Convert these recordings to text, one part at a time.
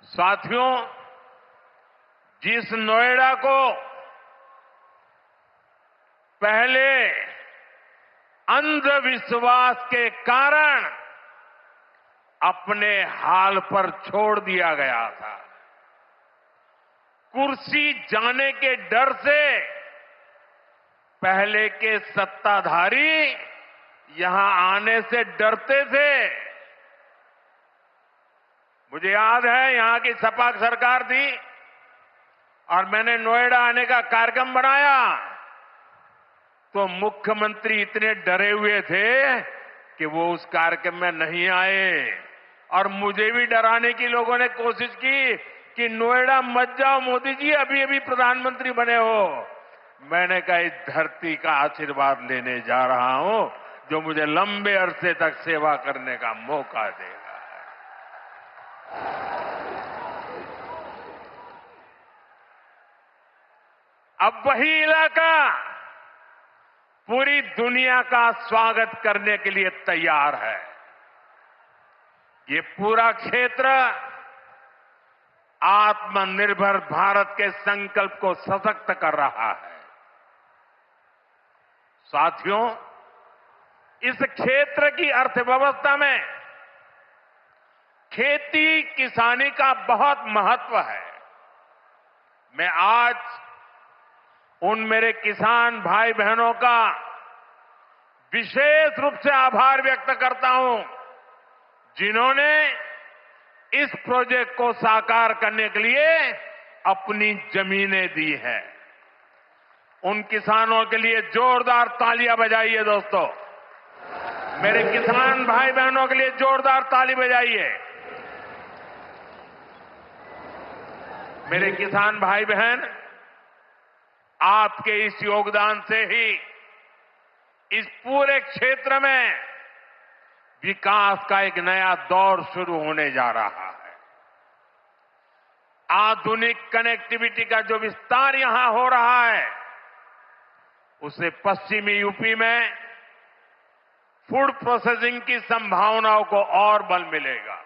साथियों, जिस नोएडा को पहले अंधविश्वास के कारण अपने हाल पर छोड़ दिया गया था, कुर्सी जाने के डर से पहले के सत्ताधारी यहां आने से डरते थे। मुझे याद है यहां की सपा सरकार थी और मैंने नोएडा आने का कार्यक्रम बनाया तो मुख्यमंत्री इतने डरे हुए थे कि वो उस कार्यक्रम में नहीं आए और मुझे भी डराने की लोगों ने कोशिश की कि नोएडा मत जाओ मोदी जी, अभी अभी प्रधानमंत्री बने हो। मैंने कहा इस धरती का आशीर्वाद लेने जा रहा हूं जो मुझे लंबे अरसे तक सेवा करने का मौका देगा। अब वही इलाका पूरी दुनिया का स्वागत करने के लिए तैयार है। ये पूरा क्षेत्र आत्मनिर्भर भारत के संकल्प को सशक्त कर रहा है। साथियों, इस क्षेत्र की अर्थव्यवस्था में खेती किसानी का बहुत महत्व है। मैं आज उन मेरे किसान भाई बहनों का विशेष रूप से आभार व्यक्त करता हूं जिन्होंने इस प्रोजेक्ट को साकार करने के लिए अपनी जमीनें दी है। उन किसानों के लिए जोरदार तालियां बजाइए दोस्तों। मेरे किसान भाई बहनों के लिए जोरदार ताली बजाइए। मेरे किसान भाई बहन, आपके इस योगदान से ही इस पूरे क्षेत्र में विकास का एक नया दौर शुरू होने जा रहा है। आधुनिक कनेक्टिविटी का जो विस्तार यहां हो रहा है उससे पश्चिमी यूपी में फूड प्रोसेसिंग की संभावनाओं को और बल मिलेगा।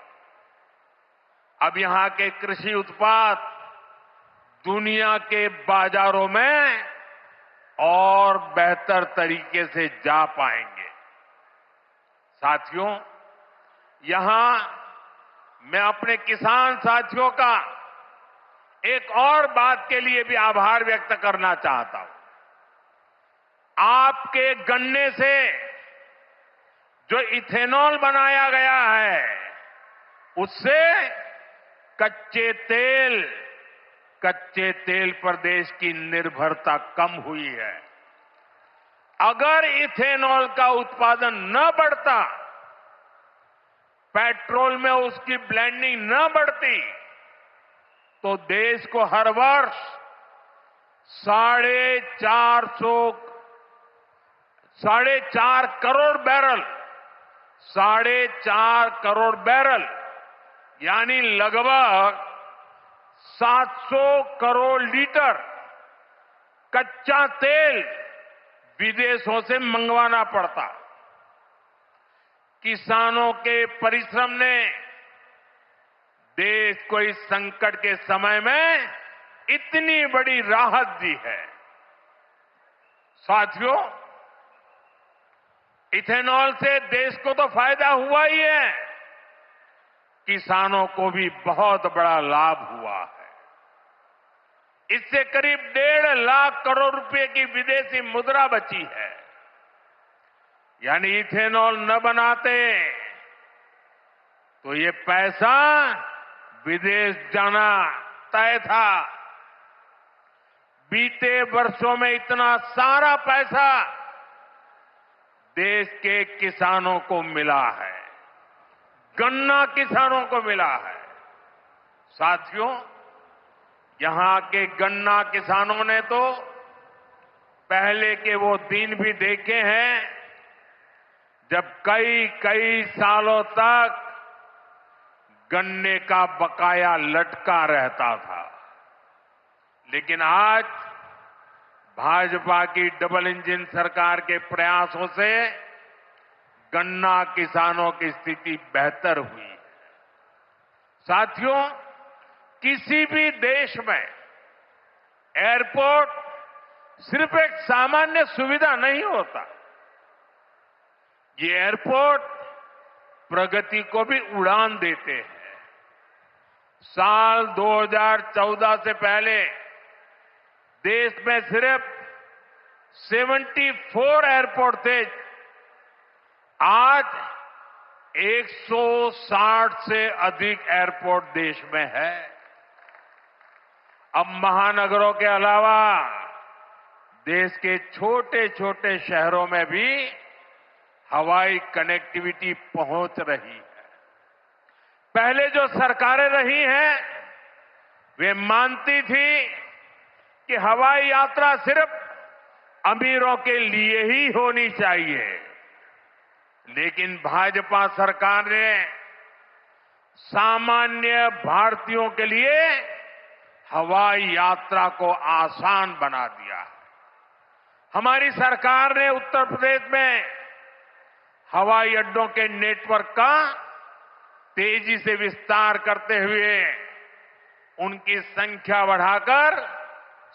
अब यहां के कृषि उत्पाद दुनिया के बाजारों में और बेहतर तरीके से जा पाएंगे। साथियों, यहां मैं अपने किसान साथियों का एक और बात के लिए भी आभार व्यक्त करना चाहता हूं। आपके गन्ने से जो इथेनॉल बनाया गया है उससे कच्चे तेल पर देश की निर्भरता कम हुई है। अगर इथेनॉल का उत्पादन न बढ़ता, पेट्रोल में उसकी ब्लेंडिंग न बढ़ती, तो देश को हर वर्ष 4.5 करोड़ बैरल यानी लगभग 700 करोड़ लीटर कच्चा तेल विदेशों से मंगवाना पड़ता। किसानों के परिश्रम ने देश को इस संकट के समय में इतनी बड़ी राहत दी है। साथियों, इथेनॉल से देश को तो फायदा हुआ ही है, किसानों को भी बहुत बड़ा लाभ हुआ है। इससे करीब 1.5 लाख करोड़ रुपए की विदेशी मुद्रा बची है। यानी इथेनॉल न बनाते तो ये पैसा विदेश जाना तय था। बीते वर्षों में इतना सारा पैसा देश के किसानों को मिला है, गन्ना किसानों को मिला है। साथियों, यहां के गन्ना किसानों ने तो पहले के वो दिन भी देखे हैं जब कई सालों तक गन्ने का बकाया लटका रहता था। लेकिन आज भाजपा की डबल इंजन सरकार के प्रयासों से गन्ना किसानों की स्थिति बेहतर हुई है। साथियों, किसी भी देश में एयरपोर्ट सिर्फ एक सामान्य सुविधा नहीं होता। ये एयरपोर्ट प्रगति को भी उड़ान देते हैं। साल 2014 से पहले देश में सिर्फ 74 एयरपोर्ट थे। आज 160 से अधिक एयरपोर्ट देश में है। अब महानगरों के अलावा देश के छोटे छोटे शहरों में भी हवाई कनेक्टिविटी पहुंच रही है। पहले जो सरकारें रही हैं, वे मानती थी कि हवाई यात्रा सिर्फ अमीरों के लिए ही होनी चाहिए। लेकिन भाजपा सरकार ने सामान्य भारतीयों के लिए हवाई यात्रा को आसान बना दिया। हमारी सरकार ने उत्तर प्रदेश में हवाई अड्डों के नेटवर्क का तेजी से विस्तार करते हुए उनकी संख्या बढ़ाकर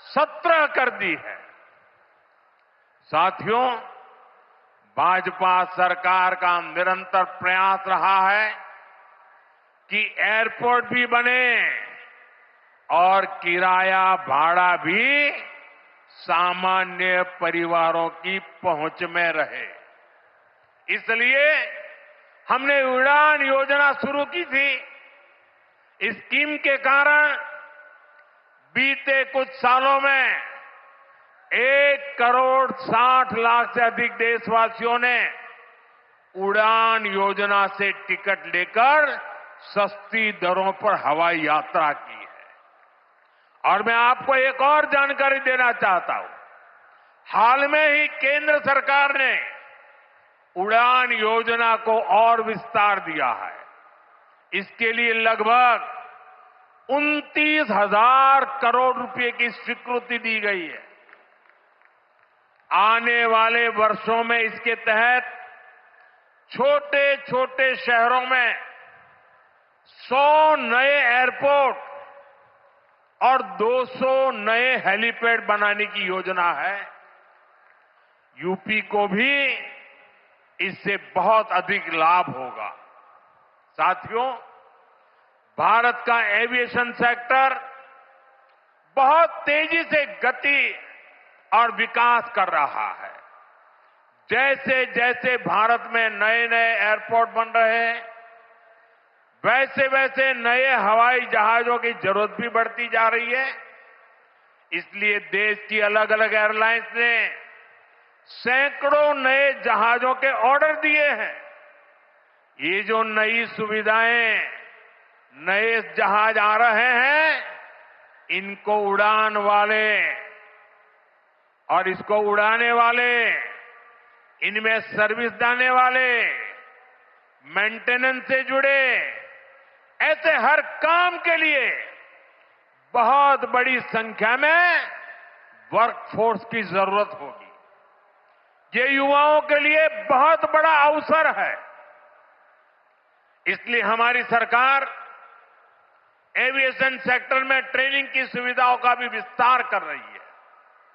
17 कर दी है। साथियों, भाजपा सरकार का निरंतर प्रयास रहा है कि एयरपोर्ट भी बने और किराया भाड़ा भी सामान्य परिवारों की पहुंच में रहे। इसलिए हमने उड़ान योजना शुरू की थी। इस स्कीम के कारण बीते कुछ सालों में 1,60,00,000 से अधिक देशवासियों ने उड़ान योजना से टिकट लेकर सस्ती दरों पर हवाई यात्रा की है। और मैं आपको एक और जानकारी देना चाहता हूं। हाल में ही केंद्र सरकार ने उड़ान योजना को और विस्तार दिया है। इसके लिए लगभग 29,000 करोड़ रुपए की स्वीकृति दी गई है। आने वाले वर्षों में इसके तहत छोटे छोटे शहरों में 100 नए एयरपोर्ट और 200 नए हेलीपैड बनाने की योजना है। यूपी को भी इससे बहुत अधिक लाभ होगा। साथियों, भारत का एविएशन सेक्टर बहुत तेजी से गति और विकास कर रहा है। जैसे जैसे भारत में नए नए एयरपोर्ट बन रहे हैं, वैसे वैसे नए हवाई जहाजों की जरूरत भी बढ़ती जा रही है। इसलिए देश की अलग अलग एयरलाइंस ने सैकड़ों नए जहाजों के ऑर्डर दिए हैं। ये जो नई सुविधाएं, नए जहाज आ रहे हैं, इनको उड़ान वाले और इसको उड़ाने वाले, इनमें सर्विस देने वाले, मेंटेनेंस से जुड़े, ऐसे हर काम के लिए बहुत बड़ी संख्या में वर्कफोर्स की जरूरत होगी। ये युवाओं के लिए बहुत बड़ा अवसर है। इसलिए हमारी सरकार एविएशन सेक्टर में ट्रेनिंग की सुविधाओं का भी विस्तार कर रही है।